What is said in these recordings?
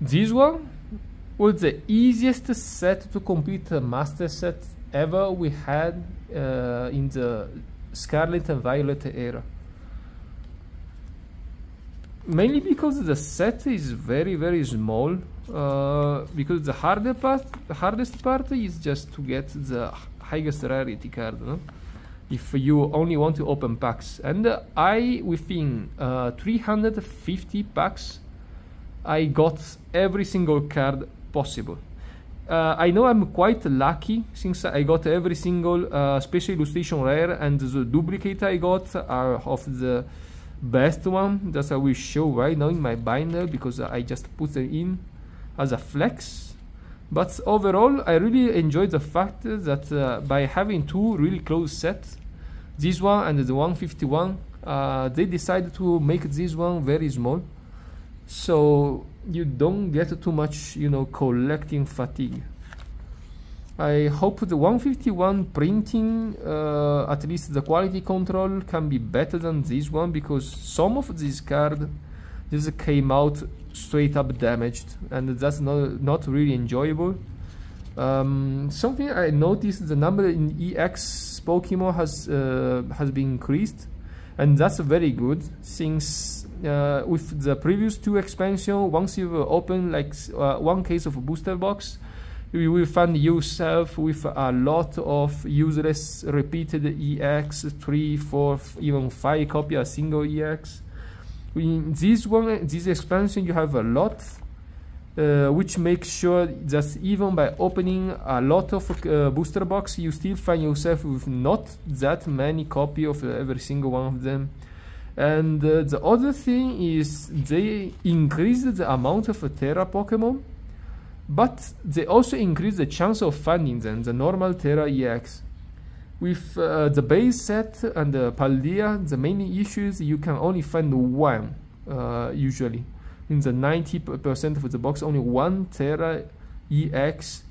This one was the easiest set to complete the master set ever we had in the Scarlet and Violet era. Mainly because the set is very small, because the hardest part is just to get the highest rarity card, no? If you only want to open packs. And within 350 packs, I got every single card possible. I know I'm quite lucky since I got every single special illustration rare, and the duplicate I got are of the best one that I will show right now in my binder, because I just put it in as a flex. But overall, I really enjoyed the fact that by having two really close sets, this one and the 151, they decided to make this one very small, so you don't get too much, you know, collecting fatigue. I hope the 151 printing, at least the quality control, can be better than this one, because some of these cards just came out straight up damaged, and that's not really enjoyable. Something I noticed, the number in EX Pokemon has been increased, and that's very good, since with the previous two expansion, once you've opened like one case of a booster box, you will find yourself with a lot of useless repeated EX, 3, 4, even 5 copy a single EX. In this expansion you have a lot, which makes sure that even by opening a lot of booster box, you still find yourself with not that many copy of every single one of them. And the other thing is they increased the amount of Terra Pokemon, but they also increase the chance of finding them, the normal Terra EX. With the base set and the Paldea, the main issue is you can only find one, usually. In the 90% of the box, only one Terra EX,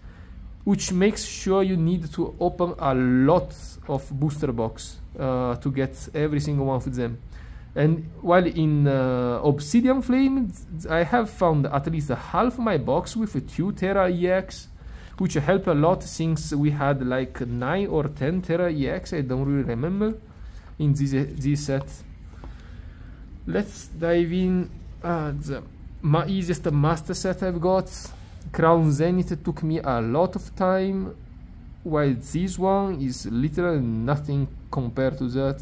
which makes sure you need to open a lot of booster box to get every single one of them. And while in Obsidian Flame, I have found at least half my box with 2 Terra EX, which help a lot since we had like 9 or 10 Terra EX, I don't really remember, in this set. Let's dive in. The easiest master set I've got. Crown Zenith took me a lot of time, while this one is literally nothing compared to that.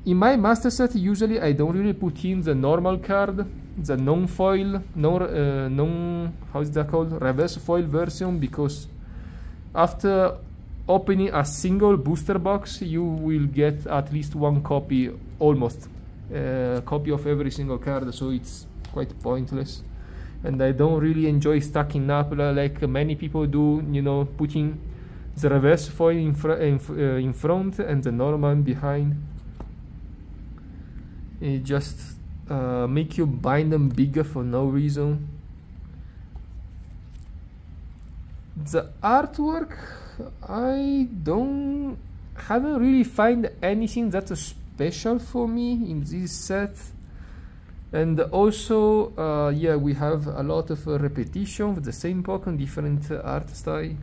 In my master set, usually I don't really put in the normal card, the non-foil, how is that called? Reverse foil version, because after opening a single booster box, you will get at least one copy, almost copy of every single card, so it's quite pointless. And I don't really enjoy stacking up like many people do, you know, putting the reverse foil in front and the normal behind. It just make you bind them bigger for no reason. The artwork, I haven't really find anything that's special for me in this set. And also, yeah, we have a lot of repetition with the same Pokemon, different art style,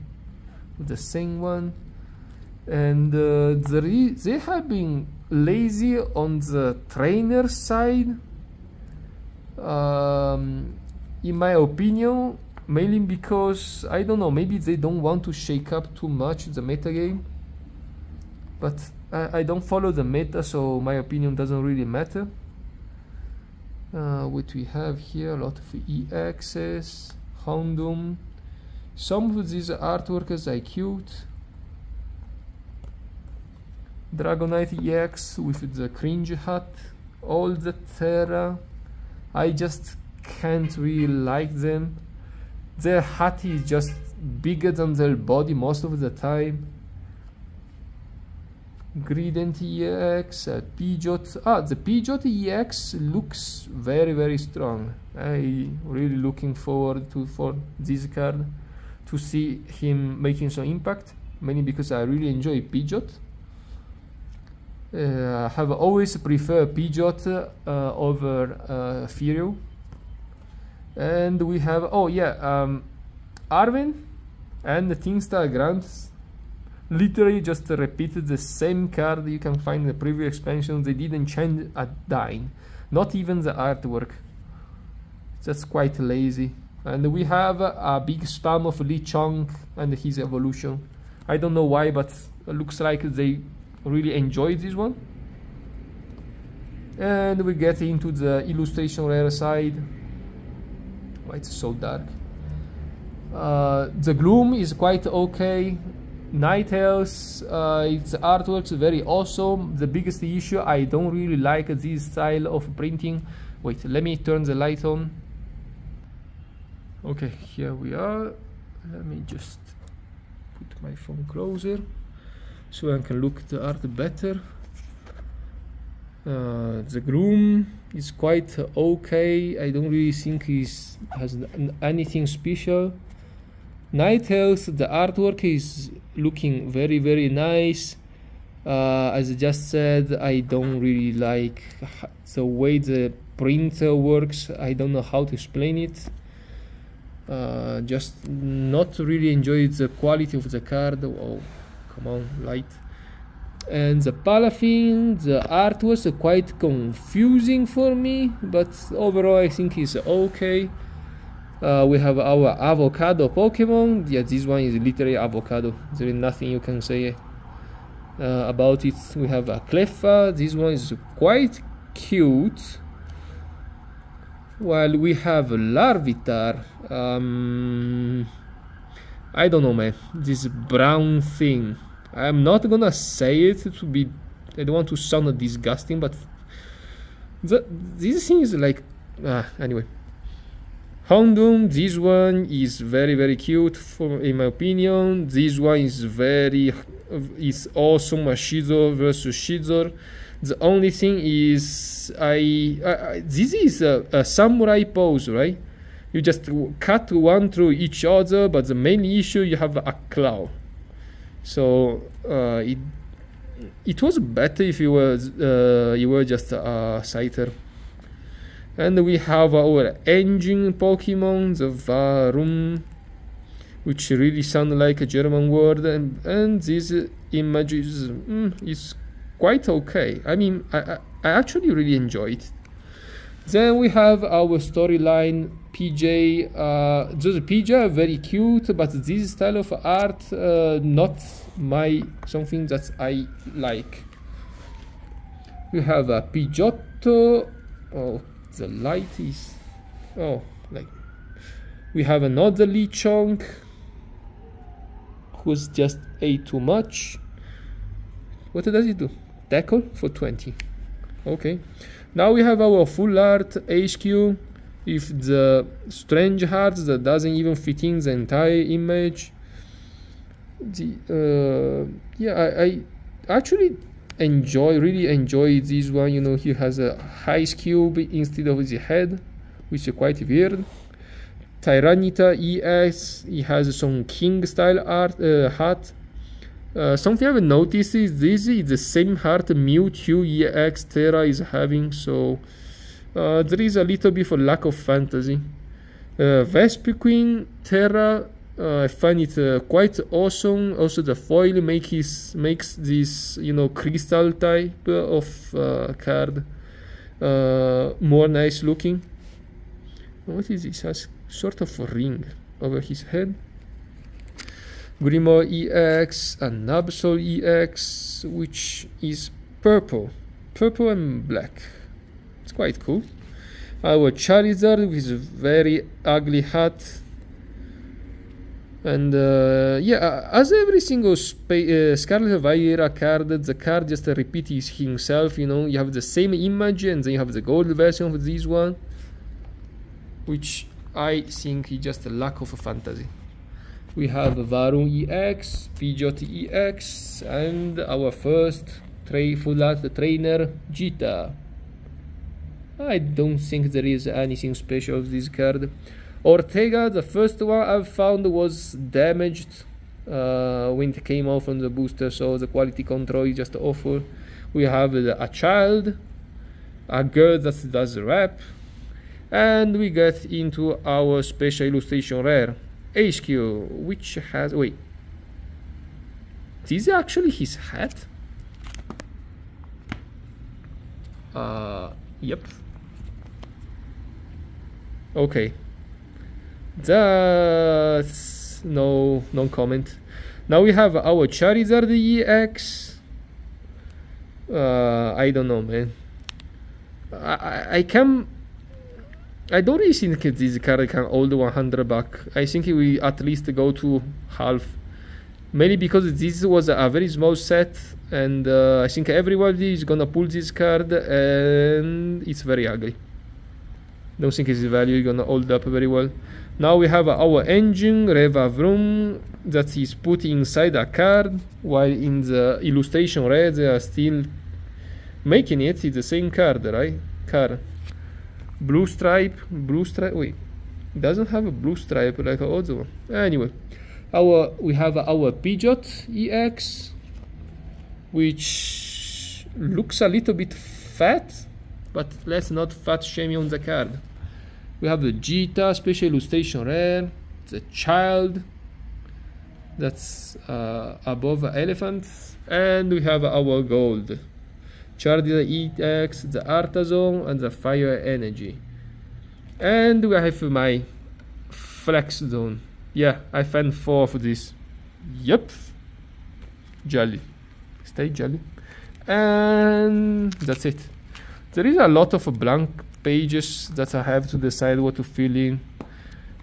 with the same one. And they have been lazy on the trainer side, in my opinion, mainly because, I don't know, maybe they don't want to shake up too much the metagame, but I don't follow the meta, so my opinion doesn't really matter. What we have here, a lot of EXs, Houndoom, some of these artworks are cute. Dragonite EX with the cringe hat, all the Terra, I just can't really like them. Their hat is just bigger than their body most of the time. Gradient EX, Pidgeot. The Pidgeot EX looks very strong. I really looking forward for this card to see him making some impact, mainly because I really enjoy Pidgeot. I have always preferred Pidgeot over Furio. And we have, oh yeah, Arwen and the Teamstar Grants literally just repeated the same card you can find in the previous expansion. They didn't change a dime, not even the artwork. That's quite lazy. And we have a big spam of Lee Chong and his evolution. I don't know why, but it looks like they really enjoyed this one. And we get into the illustration rare side. Why it's so dark? The Gloom is quite okay. Night Elves, its artwork's very awesome. The biggest issue, I don't really like this style of printing. Wait, let me turn the light on. Okay, here we are. Let me just put my phone closer so I can look at the art better. The Gloom is quite okay. I don't really think it has anything special. Night Elves, the artwork is looking very, very nice. As I just said, I don't really like the way the printer works. I don't know how to explain it. Just not really enjoy the quality of the card. Oh, come on, light. And the Palafin, the art was quite confusing for me, but overall I think it's okay. We have our avocado Pokemon. Yeah, this one is literally avocado. There is nothing you can say about it. We have a Cleffa. This one is quite cute. While we have Larvitar. I don't know, man. This brown thing. I'm not gonna say it to be. I don't want to sound disgusting, but this thing is like. Anyway. Houndoom, this one is very, very cute in my opinion. This one is awesome. Shizor versus Shizor. The only thing is this is a samurai pose, right? You just cut one through each other, but the main issue you have a claw. So it was better if you were just a scyther. And we have our engine Pokemon, the Varum, which really sounds like a German word, and this image is quite okay. I mean, I actually really enjoy it. Then we have our storyline PJ. Those PJ are very cute, but this style of art not something that I like. We have a Pidgeotto. Oh, the light is we have another Lechonk who's just ate too much. What does it do? Tackle for 20. Okay, now we have our full art HQ if the strange heart that doesn't even fit in the entire image. I actually really enjoy this one. You know, he has a ice cube instead of his head, which is quite weird. Tyranitar EX, he has some king style hat. Something I've noticed is this is the same heart Mewtwo EX Terra is having, so there is a little bit of lack of fantasy. Vespiquen Terra, I find it quite awesome. Also the foil makes this, you know, crystal type of card more nice looking. What is this? Has sort of a ring over his head. Grimoire EX and Absol EX, which is purple and black. It's quite cool. Our Charizard with a very ugly hat. And as every single Scarlet Vieira card, the card just repeats himself. You know, you have the same image, and then you have the gold version of this one, which I think is just a lack of fantasy. We have Varum EX, Pidgeot EX, and our first full art trainer, Jita. I don't think there is anything special of this card. Ortega, the first one I found was damaged when it came off on the booster, so the quality control is just awful. We have a child, a girl that does rap, And we get into our special illustration rare HQ, which has, wait, this is actually his hat. Yep. Okay, that's no comment. Now we have our Charizard EX. I don't know, man. I don't really think this card can hold 100 back. I think we at least go to half, mainly because this was a very small set, and I think everybody is gonna pull this card, and it's very ugly. Don't think its value is gonna hold up very well. Now we have our engine Reva Vroom that is put inside a card, while in the illustration rare they are still making it. It's the same card, right? Card. Blue stripe, wait, it doesn't have a blue stripe like the other one. Anyway, we have our Pidgeot EX, which looks a little bit fat, but let's not fat shame on the card. We have the Jita special illustration rare, the child that's above the elephant, and we have our gold Charizard EX, the Artazon, and the Fire Energy. And we have my Flex Zone. Yeah, I found 4 of this. Yep. Jelly. Stay jelly. And that's it. There is a lot of blank pages that I have to decide what to fill in.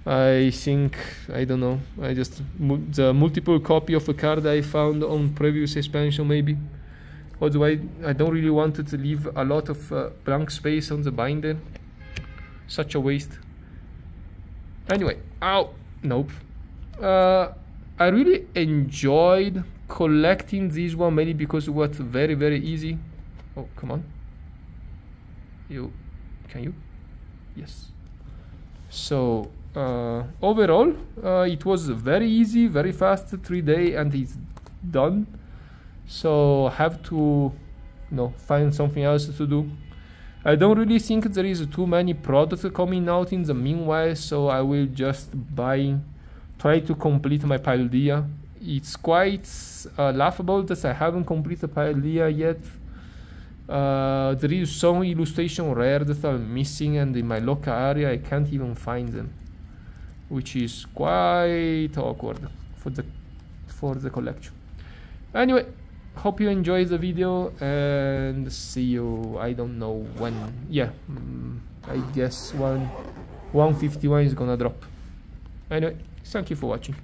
I think, I don't know, I just the multiple copy of a card I found on previous expansion maybe. Otherwise, I don't really want to leave a lot of blank space on the binder. Such a waste. Anyway, nope. I really enjoyed collecting this one, mainly because it was very, very easy. Oh, come on. Can you? Yes. So, overall, it was very easy, very fast, 3 days, and it's done. So I have to find something else to do. I don't really think there is too many products coming out in the meanwhile, so I will just try to complete my Paldea. It's quite laughable that I haven't completed Paldea yet. There is some illustration rare that are missing, and in my local area I can't even find them, which is quite awkward for the collection. Anyway, hope you enjoyed the video, and see you, I don't know when. Yeah, I guess 151 is gonna drop. Anyway, thank you for watching.